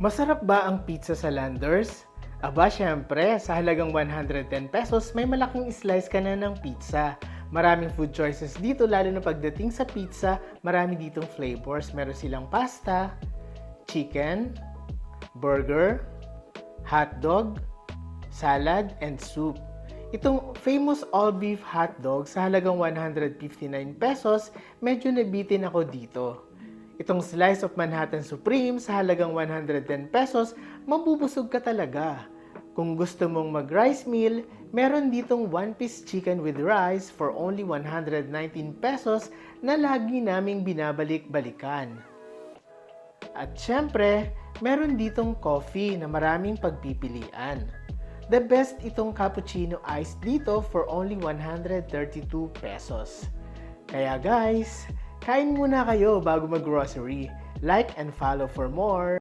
Masarap ba ang pizza sa Landers? Aba, syempre, sa halagang 110 pesos, may malaking slice ka na ng pizza. Maraming food choices dito, lalo na pagdating sa pizza, marami ditong flavors. Meron silang pasta, chicken, burger, hotdog, salad, and soup. Itong famous all-beef hotdog sa halagang 159 pesos, medyo nabitin ako dito. Itong slice of Manhattan Supreme sa halagang 110 pesos, mabubusog ka talaga. Kung gusto mong mag-rice meal, meron ditong one-piece chicken with rice for only 119 pesos na lagi naming binabalik-balikan. At syempre, meron ditong coffee na maraming pagpipilian. The best itong cappuccino iced dito for only 132 pesos. Kaya guys, kain muna kayo bago mag-grocery. Like and follow for more.